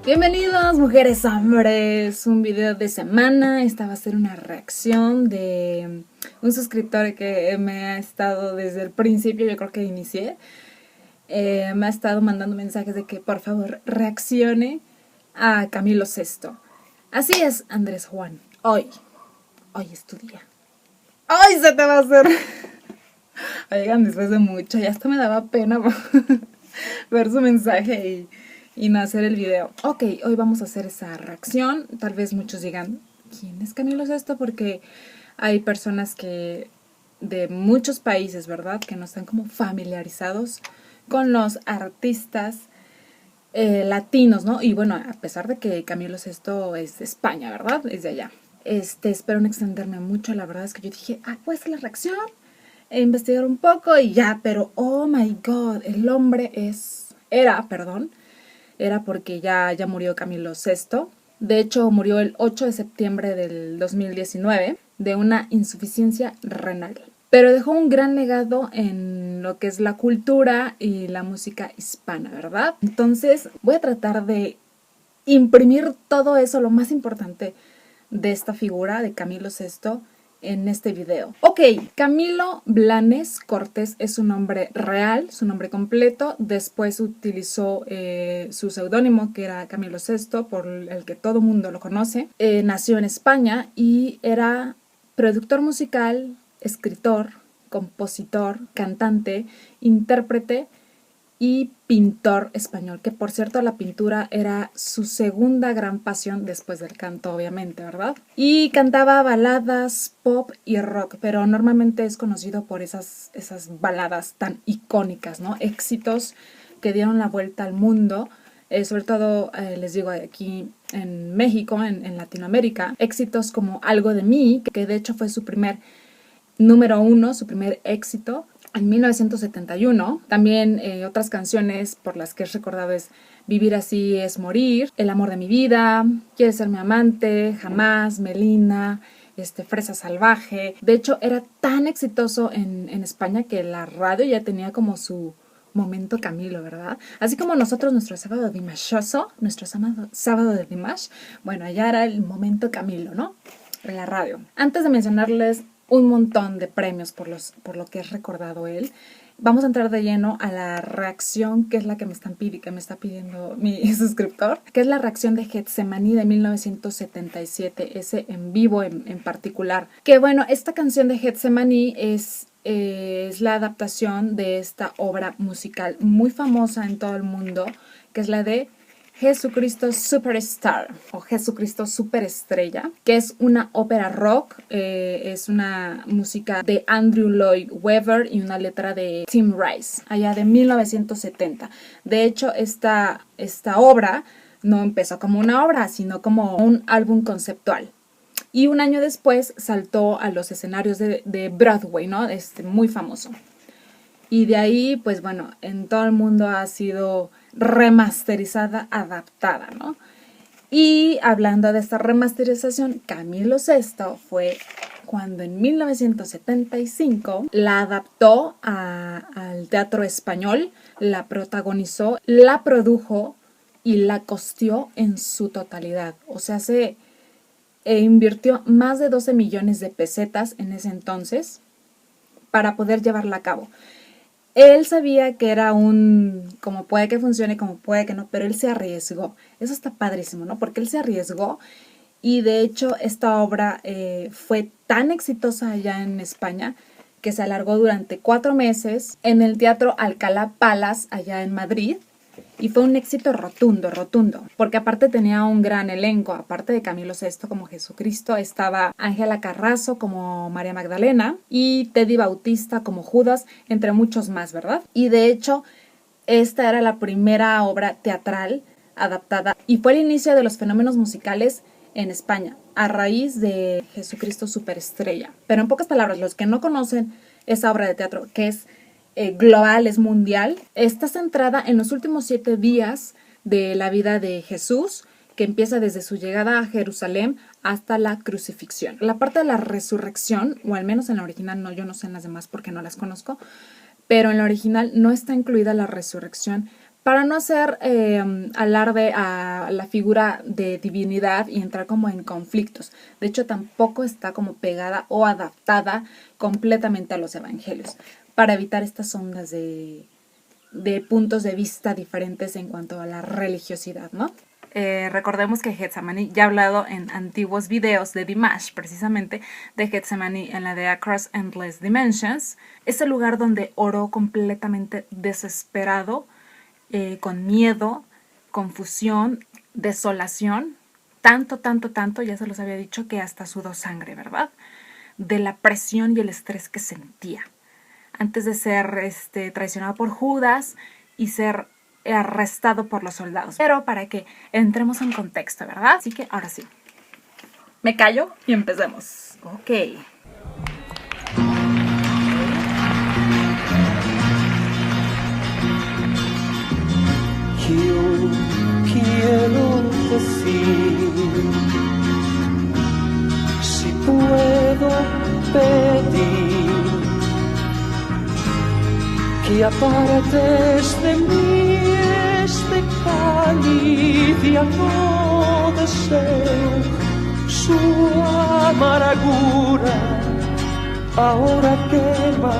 Bienvenidos, mujeres, hombres, un video de semana. Esta va a ser una reacción de un suscriptor que me ha estado desde el principio, yo creo que inicié. Me ha estado mandando mensajes de que por favor reaccione a Camilo Sesto. Así es, Andrés Juan, hoy es tu día. Hoy se te va a hacer. Oigan, después de mucho, ya hasta me daba pena ver su mensaje y no hacer el video. Ok, hoy vamos a hacer esa reacción. Tal vez muchos digan, ¿quién es Camilo Sesto? Porque hay personas que de muchos países, ¿verdad? Que no están como familiarizados con los artistas latinos, ¿no? Y bueno, a pesar de que Camilo Sesto es de España, ¿verdad? Es de allá. Espero no extenderme mucho. La verdad es que yo dije, pues la reacción, investigar un poco y ya, pero oh my god, el hombre era porque ya murió Camilo Sesto. De hecho, murió el 8 de septiembre del 2019 de una insuficiencia renal. Pero dejó un gran legado en lo que es la cultura y la música hispana, ¿verdad? Entonces, voy a tratar de imprimir todo eso, lo más importante de esta figura de Camilo Sesto, en este video. Ok, Camilo Blanes Cortés es su nombre real, su nombre completo. Después utilizó su seudónimo, que era Camilo Sesto, por el que todo mundo lo conoce. Nació en España y era productor musical, escritor, compositor, cantante, intérprete y pintor español, que por cierto la pintura era su segunda gran pasión después del canto, obviamente, ¿verdad? Y cantaba baladas, pop y rock, pero normalmente es conocido por esas baladas tan icónicas, ¿no? Éxitos que dieron la vuelta al mundo, sobre todo, les digo, aquí en México, en Latinoamérica, éxitos como Algo de mí, que de hecho fue su primer número 1, su primer éxito, en 1971. También otras canciones por las que es recordado es Vivir así es morir, El amor de mi vida, Quieres ser mi amante, Jamás, Melina, Fresa salvaje. De hecho, era tan exitoso en España que la radio ya tenía como su momento Camilo, ¿verdad? Así como nosotros nuestro sábado dimashoso, nuestro sábado de Dimash, bueno, allá era el momento Camilo, ¿no? En la radio. Antes de mencionarles un montón de premios por lo que es recordado él, vamos a entrar de lleno a la reacción, que es la que me está pidiendo mi suscriptor, que es la reacción de Getsemaní de 1977, ese en vivo en particular. Que bueno, esta canción de Getsemaní es la adaptación de esta obra musical muy famosa en todo el mundo, que es la de Jesucristo Superstar o Jesucristo Superestrella, que es una ópera rock, es una música de Andrew Lloyd Webber y una letra de Tim Rice, allá de 1970. De hecho, esta obra no empezó como una obra, sino como un álbum conceptual. Y un año después saltó a los escenarios de Broadway, ¿no? Muy famoso. Y de ahí, pues bueno, en todo el mundo ha sido remasterizada, adaptada, ¿no? Y hablando de esta remasterización, Camilo Sesto fue cuando en 1975 la adaptó al teatro español, la protagonizó, la produjo y la costeó en su totalidad. O sea, invirtió más de 12 millones de pesetas en ese entonces para poder llevarla a cabo. Él sabía que era como puede que funcione, como puede que no, pero él se arriesgó. Eso está padrísimo, ¿no? Porque él se arriesgó y de hecho esta obra fue tan exitosa allá en España que se alargó durante 4 meses en el Teatro Alcalá Palace allá en Madrid. Y fue un éxito rotundo, porque aparte tenía un gran elenco. Aparte de Camilo Sesto como Jesucristo, estaba Ángela Carrasco como María Magdalena y Teddy Bautista como Judas, entre muchos más, ¿verdad? Y de hecho, esta era la primera obra teatral adaptada y fue el inicio de los fenómenos musicales en España, a raíz de Jesucristo Superestrella. Pero en pocas palabras, los que no conocen esa obra de teatro, que es global, es mundial, está centrada en los últimos 7 días de la vida de Jesús, que empieza desde su llegada a Jerusalén hasta la crucifixión. La parte de la resurrección, o al menos en la original, no, yo no sé en las demás porque no las conozco, pero en la original no está incluida la resurrección para no hacer alarde a la figura de divinidad y entrar como en conflictos. De hecho, tampoco está como pegada o adaptada completamente a los evangelios, para evitar estas ondas de puntos de vista diferentes en cuanto a la religiosidad, ¿no? Recordemos que Getsemaní, ya he hablado en antiguos videos de Dimash, precisamente, de Getsemaní en la de Across Endless Dimensions, es el lugar donde oró completamente desesperado, con miedo, confusión, desolación, tanto, ya se los había dicho, que hasta sudó sangre, ¿verdad? De la presión y el estrés que sentía antes de ser traicionado por Judas y ser arrestado por los soldados. Pero para que entremos en contexto, ¿verdad? Así que ahora sí, me callo y empecemos. Ok. Yo quiero decir, si puedo pedir, que apartes de mí este cáliz de amor, deseo su amargura, ahora quema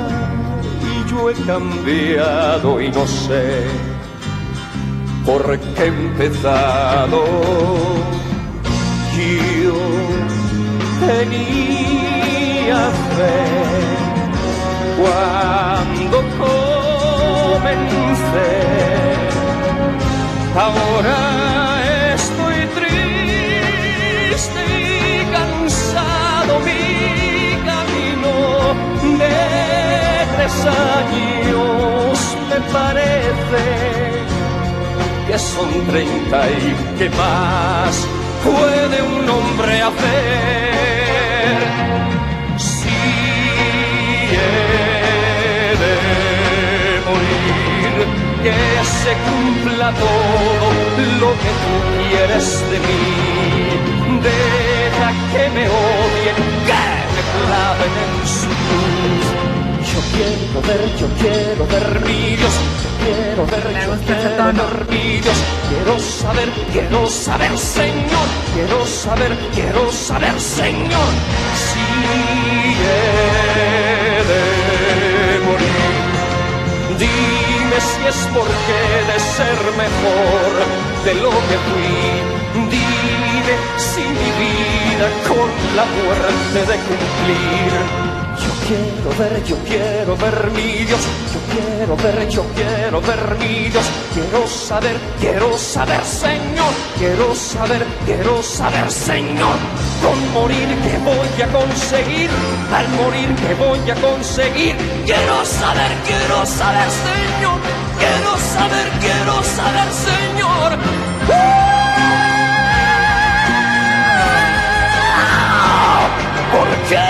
y yo he cambiado y no sé por qué he empezado. Yo tenía fe cuando comencé, ahora estoy triste y cansado. Mi camino de 3 años me parece que son 30 y que más puede un hombre hacer. Si he de morir, que se cumpla todo lo que tú quieres de mí. Deja que me odien, que me claven en su cruz. Yo quiero ver mi Dios. Quiero ver mi Dios. Quiero saber, Señor. Quiero saber, Señor. Si he de morir, dime si es porque he de ser mejor de lo que fui. Dime si mi vida con la muerte de cumplir. Yo quiero ver mi Dios. Yo quiero ver mi Dios. Quiero saber, Señor. Quiero saber, Señor. Con morir que voy a conseguir, al morir que voy a conseguir. Quiero saber, Señor. Quiero saber, Señor. ¿Por qué?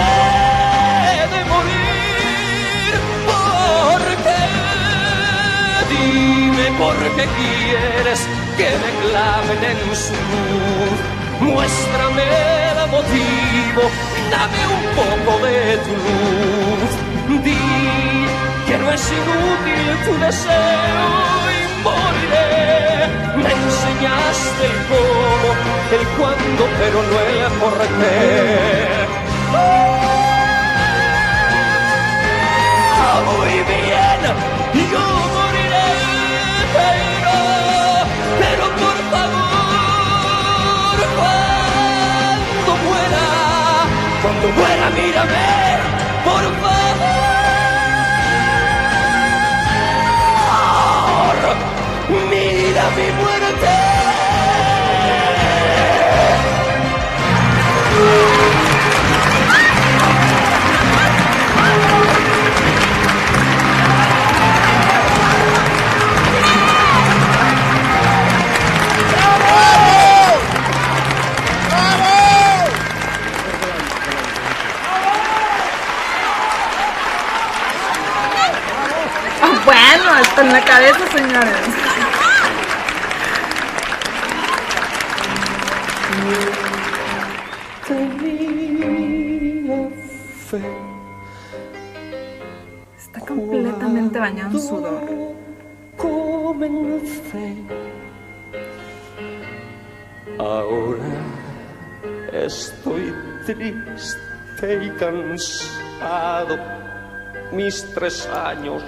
¿Por qué quieres que me claven en su cruz? Muéstrame el motivo, dame un poco de tu luz. Di que no es inútil tu deseo y moriré. Me enseñaste el cómo, el cuándo, pero no el por qué. Muy bien, yo moriré. Pero por favor, cuando muera, mírame, por favor, mira mi muerte. Bueno, hasta en la cabeza, señores. Tenía fe. Está completamente bañado en sudor. comencé. Ahora estoy triste y cansado. Mis 3 años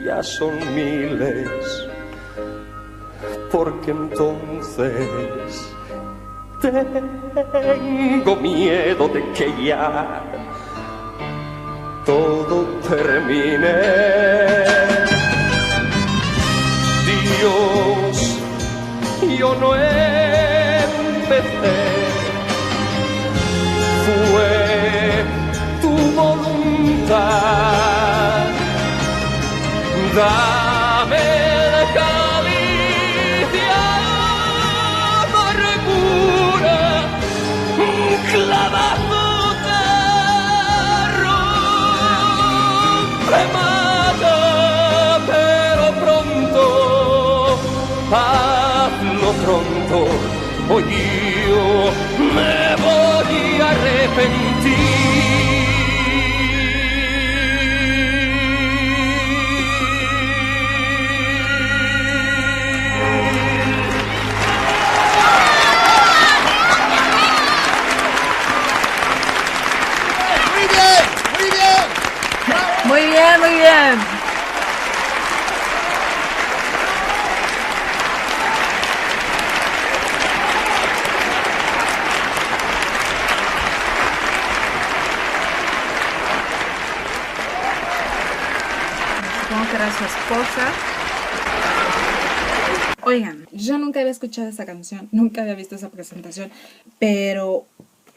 ya son miles, porque entonces tengo miedo de que ya todo termine. Dios, yo no empecé, fue tu voluntad. Dame el cáliz de amargura, clavado de remata, pero pronto, hazlo pronto, o yo me voy a arrepentir. Muy bien, muy bien. Supongo que era su esposa. Oigan, yo nunca había escuchado esa canción, nunca había visto esa presentación, pero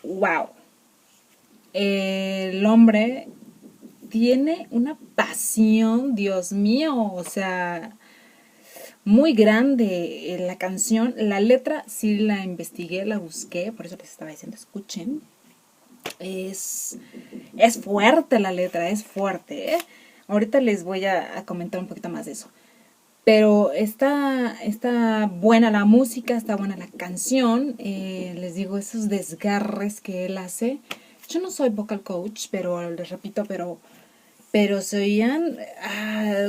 wow. El hombre tiene una pasión, Dios mío, o sea, muy grande la canción. La letra sí la investigué, la busqué, por eso les estaba diciendo, escuchen. Es fuerte la letra, es fuerte, ¿eh? Ahorita les voy a comentar un poquito más de eso. Pero está buena la música, está buena la canción. Les digo, esos desgarres que él hace. Yo no soy vocal coach, pero les repito, pero se oían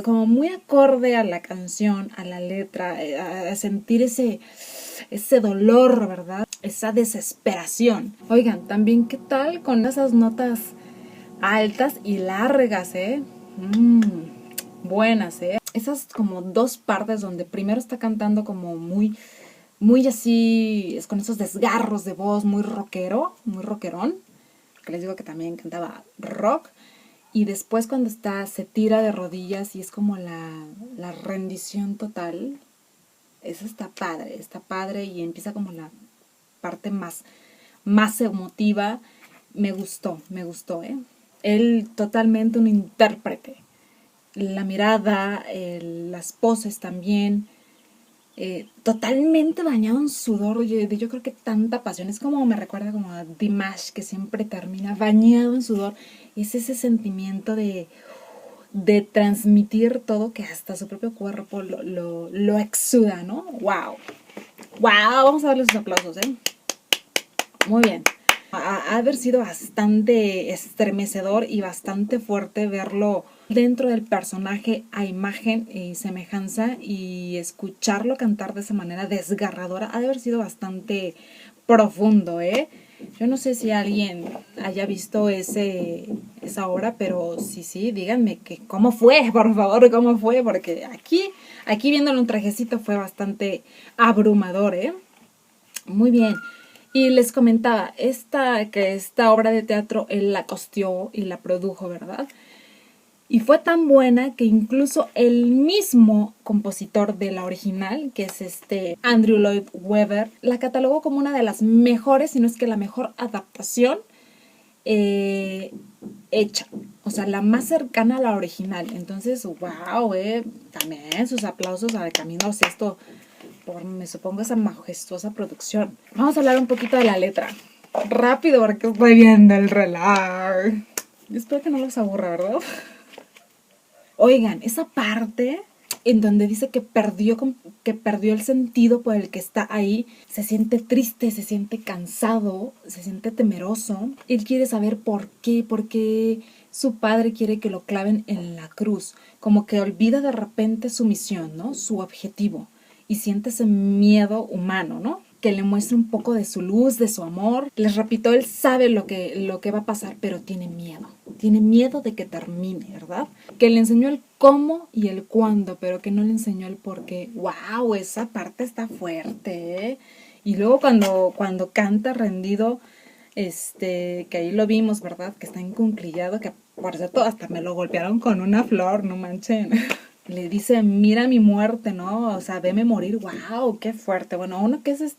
como muy acorde a la canción, a la letra, a sentir ese dolor, ¿verdad? Esa desesperación. Oigan, también qué tal con esas notas altas y largas, buenas, esas como 2 partes donde primero está cantando como muy así, es con esos desgarros de voz, muy rockero, muy rockerón. Que les digo que también cantaba rock, y después cuando se tira de rodillas y es como la rendición total. Eso está padre, y empieza como la parte más emotiva. Me gustó, Él totalmente un intérprete. La mirada, las poses también, totalmente bañado en sudor. Yo creo que tanta pasión, es como me recuerda como a Dimash, que siempre termina bañado en sudor. Es ese sentimiento de transmitir todo, que hasta su propio cuerpo lo exuda, ¿no? ¡Wow! Vamos a darle sus aplausos, Muy bien. Ha haber sido bastante estremecedor y bastante fuerte verlo dentro del personaje a imagen y semejanza, y escucharlo cantar de esa manera desgarradora ha de haber sido bastante profundo, Yo no sé si alguien haya visto esa obra, pero sí, díganme que cómo fue, por favor, cómo fue, porque aquí viéndole un trajecito fue bastante abrumador, Muy bien. Y les comentaba, esta obra de teatro él la costeó y la produjo, ¿verdad? Y fue tan buena que incluso el mismo compositor de la original, que es Andrew Lloyd Webber, la catalogó como una de las mejores, si no es que la mejor adaptación hecha. O sea, la más cercana a la original. Entonces, wow, también sus aplausos a Camilo Sesto por, me supongo, esa majestuosa producción. Vamos a hablar un poquito de la letra. Rápido, porque estoy viendo el reloj. Espero que no los aburra, ¿verdad? Oigan, esa parte en donde dice que perdió el sentido por el que está ahí. Se siente triste, se siente cansado, se siente temeroso. Él quiere saber por qué su padre quiere que lo claven en la cruz. Como que olvida de repente su misión, ¿no? Su objetivo. Y siente ese miedo humano, ¿no? Que le muestre un poco de su luz, de su amor. Les repito, él sabe lo que va a pasar, pero tiene miedo. Tiene miedo de que termine, ¿verdad? Que le enseñó el cómo y el cuándo, pero que no le enseñó el por qué. ¡Wow! Esa parte está fuerte, ¿eh? Y luego cuando canta rendido, que ahí lo vimos, ¿verdad? Que está encunclillado, que por cierto hasta me lo golpearon con una flor, no manchen. Le dice, mira mi muerte, ¿no? O sea, veme morir. ¡Wow! ¡Qué fuerte! Bueno, uno que es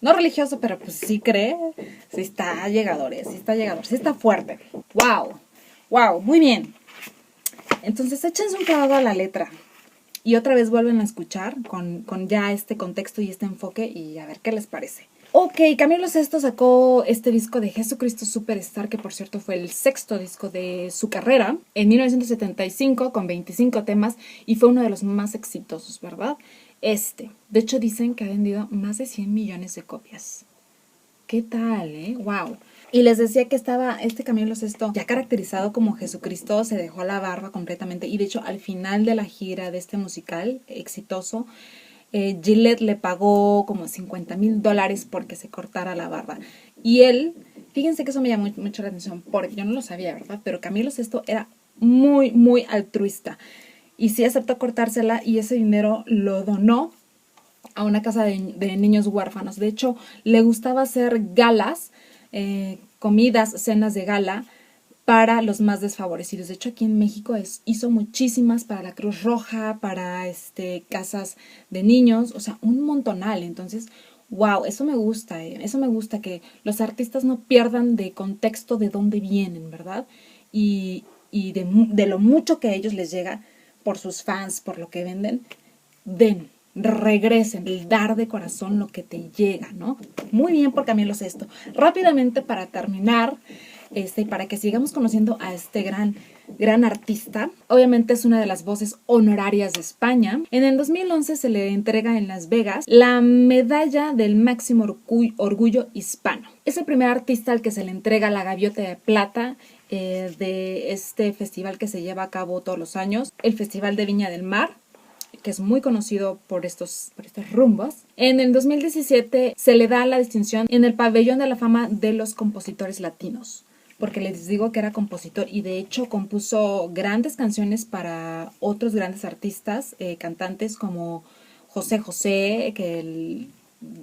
no religioso, pero pues sí cree, sí está llegador, sí está fuerte. ¡Wow! ¡Wow! Muy bien. Entonces échense un clavado a la letra y otra vez vuelven a escuchar con ya este contexto y este enfoque y a ver qué les parece. Ok, Camilo Sesto sacó este disco de Jesucristo Superstar, que por cierto fue el 6º disco de su carrera, en 1975 con 25 temas y fue uno de los más exitosos, ¿verdad? De hecho dicen que ha vendido más de 100 millones de copias. ¿Qué tal, ¡Wow! Y les decía que estaba Camilo Sesto ya caracterizado como Jesucristo, se dejó la barba completamente y de hecho al final de la gira de este musical exitoso, Gillette le pagó como $50,000 porque se cortara la barba. Y él, fíjense que eso me llamó mucho la atención porque yo no lo sabía, ¿verdad? Pero Camilo Sesto era muy, muy altruista. Y sí aceptó cortársela y ese dinero lo donó a una casa de niños huérfanos. De hecho, le gustaba hacer galas, comidas, cenas de gala para los más desfavorecidos. De hecho, aquí en México hizo muchísimas para la Cruz Roja, para casas de niños, o sea, un montonal. Entonces, wow, eso me gusta, que los artistas no pierdan de contexto de dónde vienen, ¿verdad? Y de lo mucho que a ellos les llega por sus fans, por lo que venden, regresen, el dar de corazón lo que te llega, ¿no? Muy bien por Camilo Sesto. Rápidamente para terminar, y para que sigamos conociendo a este gran artista. Obviamente es una de las voces honorarias de España. En el 2011 se le entrega en Las Vegas la medalla del máximo orgullo hispano. Es el primer artista al que se le entrega la gaviota de plata de este festival que se lleva a cabo todos los años, el Festival de Viña del Mar, que es muy conocido por estos rumbos. En el 2017 se le da la distinción en el Pabellón de la Fama de los Compositores Latinos, porque les digo que era compositor y de hecho compuso grandes canciones para otros grandes artistas, cantantes como José José, que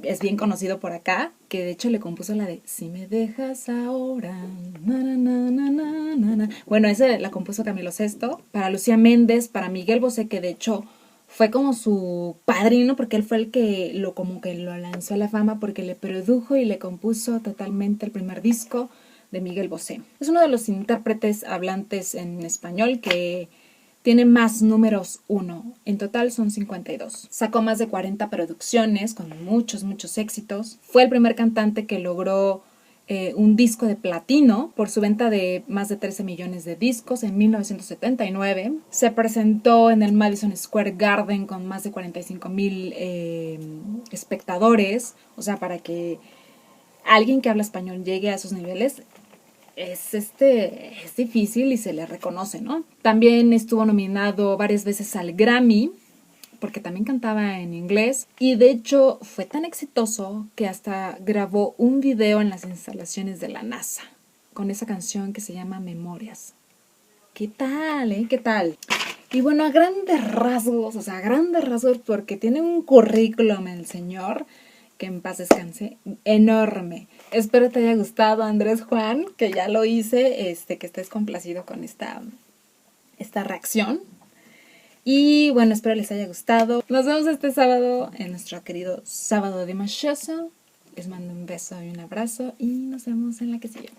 es bien conocido por acá, que de hecho le compuso la de Si me dejas ahora, na, na, na, na, na, na. Bueno, esa la compuso Camilo Sesto, para Lucía Méndez, para Miguel Bosé, que de hecho fue como su padrino, porque él fue el que lo lanzó a la fama, porque le produjo y le compuso totalmente el primer disco de Miguel Bosé. Es uno de los intérpretes hablantes en español que tiene más números 1. En total son 52. Sacó más de 40 producciones con muchos éxitos. Fue el primer cantante que logró un disco de platino por su venta de más de 13 millones de discos en 1979. Se presentó en el Madison Square Garden con más de 45,000 espectadores. O sea, para que alguien que habla español llegue a esos niveles es difícil y se le reconoce, ¿no? También estuvo nominado varias veces al Grammy, porque también cantaba en inglés, y de hecho fue tan exitoso que hasta grabó un video en las instalaciones de la NASA con esa canción que se llama Memorias. ¿Qué tal, ¿Qué tal? Y bueno, a grandes rasgos, porque tiene un currículum el señor, que en paz descanse, enorme. Espero te haya gustado, Andrés Juan, que ya lo hice, que estés complacido con esta reacción. Y bueno, espero les haya gustado. Nos vemos este sábado en nuestro querido Sábado de Machoso. Les mando un beso y un abrazo y nos vemos en la que sigue.